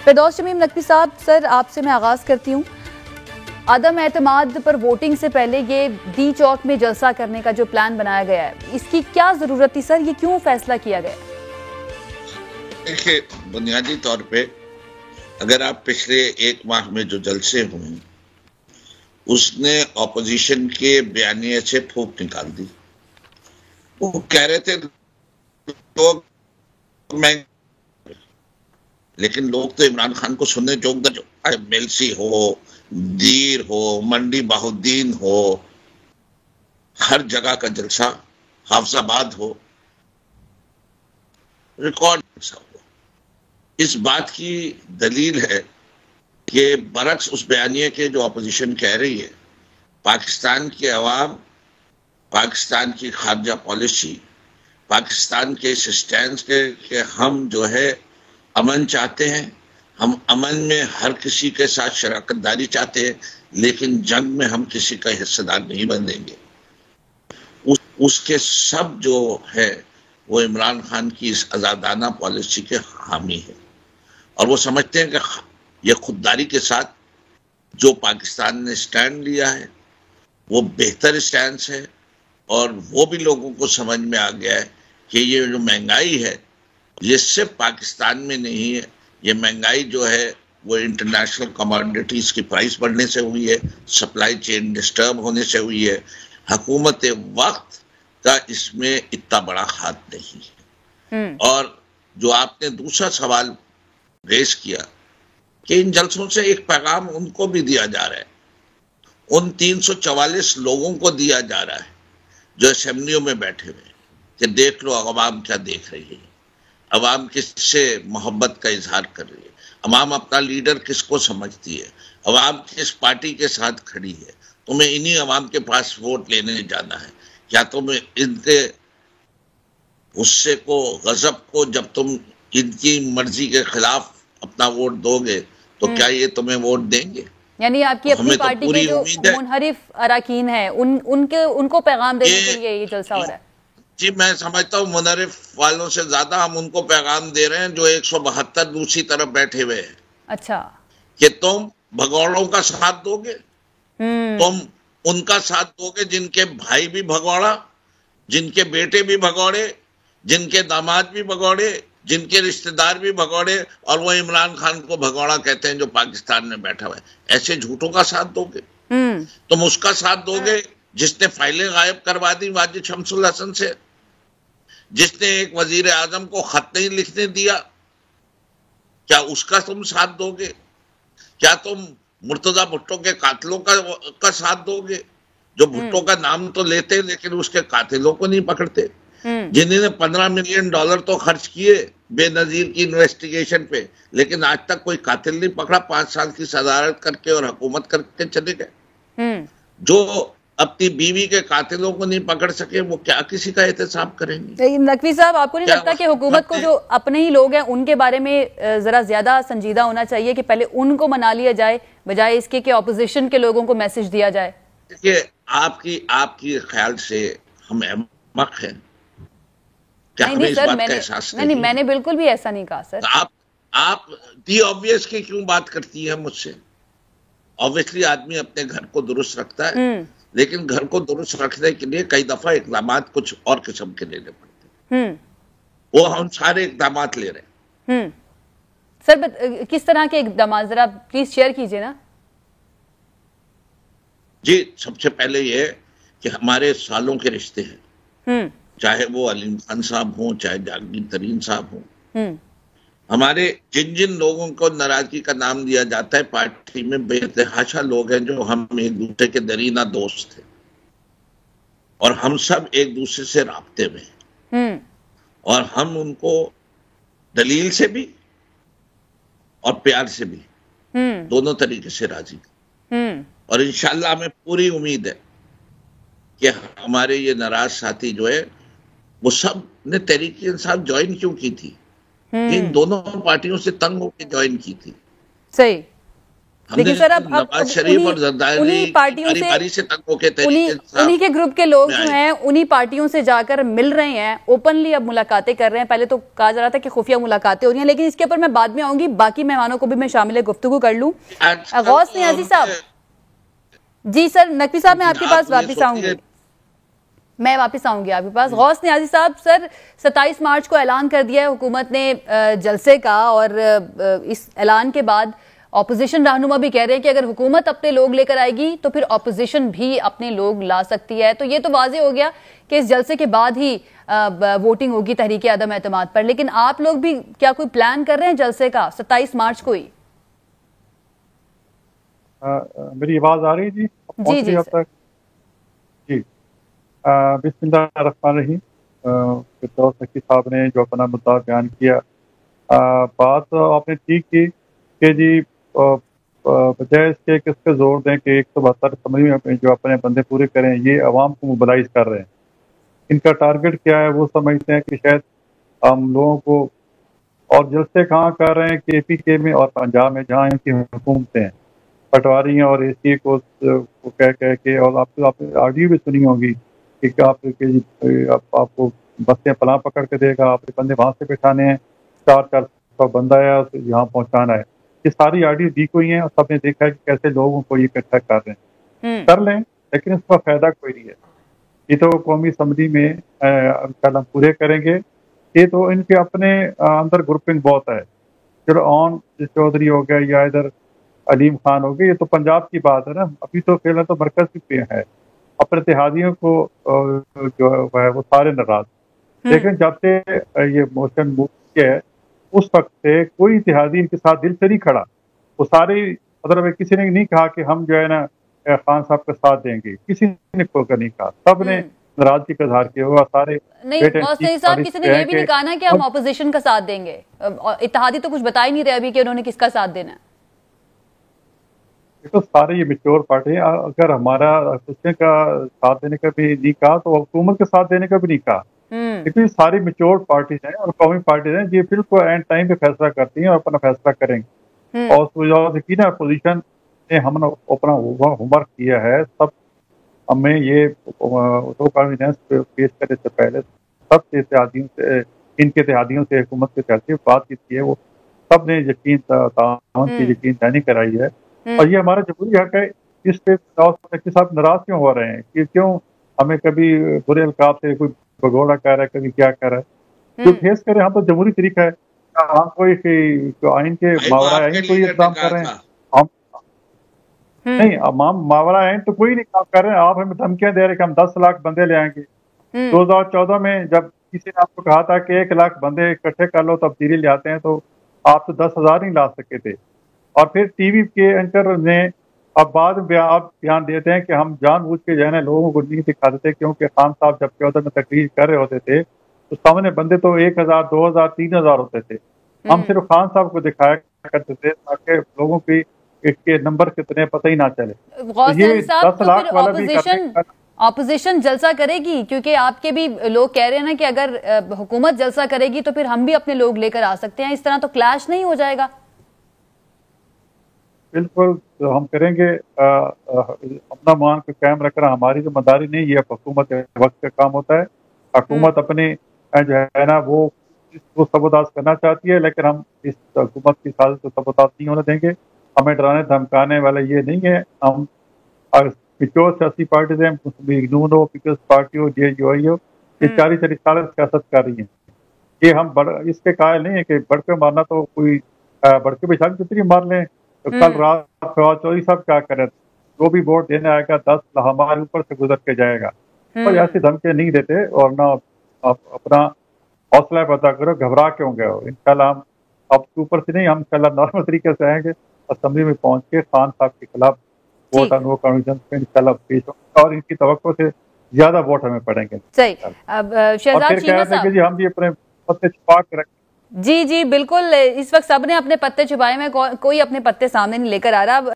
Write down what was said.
फिरदौस शमीम नकवी साहब, सर आपसे मैं आगाज करती हूँ। अदम एतमाद पर वोटिंग से पहले ये डी चौक में जलसा करने का जो प्लान बनाया गया है, इसकी क्या जरूरत थी सर? ये क्यों फैसला किया गया? देखिए, बुनियादी तौर पे अगर आप पिछले एक माह में जो जलसे हुए उसने ऑपोजिशन के बयानिए से फूंक निकाल दी। वो कह रहे थे लोग लेकिन लोग तो इमरान खान को सुनने जोग जो मिलसी हो, दीर हो, मंडी बाहुद्दीन हो, हर जगह का जलसा, हाफजाबाद हो, रिकॉर्ड जलसा हो। इस बात की दलील है कि बरक्स उस बयानिए के जो अपोजिशन कह रही है, पाकिस्तान की अवाम, पाकिस्तान की खारजा पॉलिसी, पाकिस्तान के इस स्टैंड के हम जो है अमन चाहते हैं, हम अमन में हर किसी के साथ शराकत दारी चाहते हैं, लेकिन जंग में हम किसी का हिस्सेदार नहीं बनेंगे। उसके सब जो है वो इमरान खान की इस आजादाना पॉलिसी के हामी है और वो समझते हैं कि ये खुददारी के साथ जो पाकिस्तान ने स्टैंड लिया है वो बेहतर स्टैंड है और वो भी लोगों को समझ में आ गया है कि ये जो महंगाई है ये सिर्फ पाकिस्तान में नहीं है, ये महंगाई जो है वो इंटरनेशनल कमोडिटीज की प्राइस बढ़ने से हुई है, सप्लाई चेन डिस्टर्ब होने से हुई है। हुकूमत वक्त का इसमें इतना बड़ा हाथ नहीं है। और जो आपने दूसरा सवाल रेस किया कि इन जलसों से एक पैगाम उनको भी दिया जा रहा है, उन 344 लोगों को दिया जा रहा है जो असेंबलियों में बैठे हुए, कि देख लो अवाम क्या देख रही है, अवाम किससे मोहब्बत का इजहार कर रही है, अवाम अपना लीडर किसको समझती है, अवाम किस पार्टी के साथ खड़ी है। तुम्हें इन्हीं अवाम के पास वोट लेने जाना है। क्या तुम इनके गुस्से को, गजब को, जब तुम इनकी मर्जी के खिलाफ अपना वोट दोगे तो क्या ये तुम्हें वोट देंगे? यानी आपकी अपनी पार्टी के जो मुनहरिफ अराकीन है उनको पैगाम देने के लिए ये जलसा हो रहा है? जी, मैं समझता हूँ मुनहरिफ वालों से ज्यादा हम उनको पैगाम दे रहे हैं जो 172 दूसरी तरफ बैठे हुए हैं। अच्छा, कि तुम भगौड़ों का साथ दोगे, तुम उनका साथ दोगे जिनके भाई भी भगौड़ा, जिनके बेटे भी भगौड़े, जिनके दामाद भी भगौड़े, जिनके रिश्तेदार भी भगौड़े, और वो इमरान खान को भगौड़ा कहते हैं जो पाकिस्तान में बैठा हुआ है। ऐसे झूठों का साथ दोगे? तुम उसका साथ दोगे जिसने फाइलें गायब करवा दी वाजिद शमसुल हसन से, जिसने एक वजीर आजम को खत नहीं लिखने दिया? क्या उसका तुम साथ दोगे? क्या तुम मुर्तजा भुट्टो के कातिलों का साथ दोगे, जो भुट्टो का नाम तो लेते लेकिन उसके कातिलों को नहीं पकड़ते, जिन्होंने $15 मिलियन तो खर्च किए बेनजीर की इन्वेस्टिगेशन पे, लेकिन आज तक कोई कातिल नहीं पकड़ा, 5 साल की सदारत करके और हुकूमत करके चले गए। जो अपनी बीवी के कातिलों को नहीं पकड़ सके वो क्या किसी का एहतसाब करेंगे? नकवी साहब, आपको नहीं लगता कि हुकूमत को जो अपने ही लोग हैं उनके बारे में जरा ज्यादा संजीदा होना चाहिए कि पहले उनको मना लिया जाए बजाय इसके कि ऑपोजिशन के लोगों को मैसेज दिया जाए? देखिए, आपकी ख्याल से हम अहमक हैं क्या? नहीं सर, मैंने बिल्कुल भी ऐसा नहीं कहा सर। आप दी ऑब्वियस की क्यों बात करती है मुझसे? ऑब्वियसली आदमी अपने घर को दुरुस्त रखता है, लेकिन घर को दुरुस्त रखने के लिए कई दफा इकदाम कुछ और किस्म के लेने पड़ते हैं। वो हम सारे इकदाम ले रहे हैं। सर किस तरह के इकदाम जरा प्लीज शेयर कीजिए ना। जी, सबसे पहले ये कि हमारे सालों के रिश्ते हैं, चाहे वो अलीम खान साहब हो, चाहे जहांगीर तरीन साहब हो, हमारे जिन जिन लोगों को नाराजगी का नाम दिया जाता है पार्टी में बेतहाशा लोग हैं जो हम एक दूसरे के दरीना दोस्त थे और हम सब एक दूसरे से राब्ते में हैं और हम उनको दलील से भी और प्यार से भी दोनों तरीके से राजी और इंशाल्लाह हमें पूरी उम्मीद है कि हमारे ये नाराज साथी जो है वो सब ने तहरीक इंसाफ ज्वाइन क्यों की थी? इन दोनों पार्टियों से तंग होकर ज्वाइन की थी। सही। लेकिन सर अब नवाज शरीफ और जरदारी उन्हीं पार्टियों से तक होके उन्हीं के ग्रुप के लोग जो हैं उन्हीं पार्टियों से जाकर मिल रहे हैं, ओपनली अब मुलाकातें कर रहे हैं। पहले तो कहा जा रहा था कि खुफिया मुलाकातें हो रही हैं, लेकिन इसके ऊपर मैं बाद में आऊंगी, बाकी मेहमानों को भी मैं शामिल गुफ्तगू कर लूं। गौस नियाजी साहब, जी सर, नकवी साहब मैं आपके पास वापिस आऊंगी, मैं वापस आऊंगी आपके पास। गौस नियाजी साहब, सर 27 मार्च को ऐलान कर दिया है हुकूमत ने जलसे का, और इस ऐलान के बाद ऑपोजिशन रहनुमा भी कह रहे हैं कि अगर हुकूमत अपने लोग लेकर आएगी तो फिर ऑपोजिशन भी अपने लोग ला सकती है। तो ये तो वाजे हो गया कि इस जलसे के बाद ही वोटिंग होगी तहरीक अदम एतमाद पर, लेकिन आप लोग भी क्या कोई प्लान कर रहे हैं जलसे का 27 मार्च को ही? मेरी आवाज आ रही है जी? जी जी तक जी। बिस्मिल्लाहिर्रहमानिर्रहीम। फिरदौस नकवी साहब ने जो अपना मुद्दा बयान किया, बात आपने ठीक की कि जी बजाय इसके किस पे जोर दें कि 172 असम्बली में जो अपने बंदे पूरे करें, ये अवाम को मोबिलाइज कर रहे हैं। इनका टारगेट क्या है? वो समझते हैं कि शायद हम लोगों को, और जलसे कहाँ कर रहे हैं कि APK में और पंजाब में जहाँ इनकी हुकूमतें हैं, पटवारी और AC को कह के, और आपने ऑडियो भी सुनी होगी कि आपको बसें पला पकड़ के देगा, आपके बंदे वहाँ से बैठाने हैं, 400 बंदा है उसे यहाँ पहुँचाना है। ये सारी ऑडियो लीक हुई हैं और सबने देखा है कि कैसे लोगों को ये इकट्ठा कर रहे हैं। कर लें, लेकिन इसका फायदा कोई नहीं है। ये तो कौमी असम्बली में कल हम पूरे करेंगे। ये तो इनके अपने अंदर ग्रुपिंग बहुत है। चलो ऑन चौधरी हो गया या इधर अलीम खान हो गए, ये तो पंजाब की बात है ना। अभी तो फिलहाल तो मरकज पे है, अपने इत्तेहादियों को जो है वो सारे नाराज। लेकिन जब से ये मोशन मूव किया है उस वक्त से कोई इत्तेहादी इनके साथ दिल से नहीं खड़ा। वो सारे, मतलब किसी ने नहीं कहा कि हम जो है ना खान साहब का साथ देंगे, किसी ने खोकर नहीं कहा, सब ने नाराजगी का इजहार किया हुआ। सारे नहीं साहब, किसी ने ये भी नहीं कहा ना कि हम ऑपोजिशन का साथ देंगे। इत्तेहादी तो कुछ बता ही नहीं रहे अभी कि उन्होंने किसका साथ देना है। तो सारे ये मेच्योर पार्टी है। अगर हमारा ऑपोजिशन का साथ देने का भी नहीं कहा तो हुकूमत के साथ देने का भी नहीं कहा, क्योंकि सारी मेच्योर पार्टीज हैं और कौमी पार्टीज हैं, ये बिल्कुल एंड टाइम पे फैसला करती हैं और अपना फैसला करेंगे। और की ना अपोजिशन ने हमने अपना होमवर्क किया है। सब हमें ये कॉन्फिडेंस पेश करने से पहले सब इत्तेहादियों से, इनके इत्तेहादियों से हुकूमत के तरफ बातचीत की है। वो सब ने यकीन तावन की यकीन दहानी कराई है। और ये हमारा जरूरी हक है। इस पे साहब नाराज क्यों हो रहे हैं कि क्यों हमें कभी बुरे अलकाब से कोई भगोड़ा कर रहा है, कभी क्या कर रहा है, जो फेस करे। हम तो जमहूरी तरीका है, हम कोई आइन के मावरा आइन कोई इल्जाम कर रहे हैं हम नहीं, मावरा आइन तो कोई नहीं काम कर रहे हैं। आप हमें धमकियां दे रहे हैं कि हम 10 लाख बंदे ले आएंगे। 2014 में जब किसी ने आपको कहा था कि 1 लाख बंदे इकट्ठे कर लो तब्दीली ले आते हैं, तो आप तो 10,000 नहीं ला सके थे। और फिर टीवी के एंकर ने अब बाद में आप बयान देते हैं कि हम जानबूझ के जो है ना लोगों को नहीं दिखा देते, क्योंकि खान साहब जब 14 में तकरीर कर रहे होते थे तो सामने बंदे तो 1,000, 2,000, 3,000 होते थे। हम सिर्फ खान साहब को दिखाया करते थे ताकि लोगों की इसके नंबर कितने पता ही ना चले। तो ये 10 लाख वाला भी ऑपोजिशन जलसा करेगी, क्योंकि आपके भी लोग कह रहे हैं ना कि अगर हुकूमत जलसा करेगी तो फिर हम भी अपने लोग लेकर आ सकते हैं। इस तरह तो क्लैश नहीं हो जाएगा? बिल्कुल, तो हम करेंगे। अपना मान को कायम रखना हमारी जिम्मेदारी नहीं, ये हुकूमत वक्त का काम होता है। हुकूमत अपने जो है ना वो सबोताज करना चाहती है, लेकिन हम इस हुकूमत की साजिश को सबोताज नहीं होने देंगे। हमें डराने धमकाने वाला ये नहीं है। हम मेच्योर सियासी पार्टीज हैं, नून हो, पीपल्स पार्टी हो, JUI हो, ये 40-40 साल सियासत कर रही हैं। ये हम इसके कायल नहीं है कि बढ़ के मारना, तो कोई बढ़ के बेचारी कितनी मार लें। तो कल रात फवाद चौधरी साहब क्या करें, जो भी वोट देने आएगा 10 हमारे ऊपर से गुजर के जाएगा। और ऐसी धमकी नहीं देते। और ना आप अपना हौसला पता करो, घबरा क्यों गए हो। इंशाल्लाह हम अब ऊपर से नहीं, हम इंशाल्लाह नॉर्मल तरीके से आएंगे, असेंबली में पहुंच के खान साहब के खिलाफ वोट और नो कन्विजन पे इंशाल्लाह पेश होंगे और इनकी तवक्को से ज्यादा वोट हमें पड़ेंगे। सही। अब शहजाद चीमा साहब, जी हम भी अपने पत्ते छुपा के रखें। जी बिल्कुल, इस वक्त सबने अपने पत्ते छुपाए में, कोई अपने पत्ते सामने नहीं लेकर आ रहा।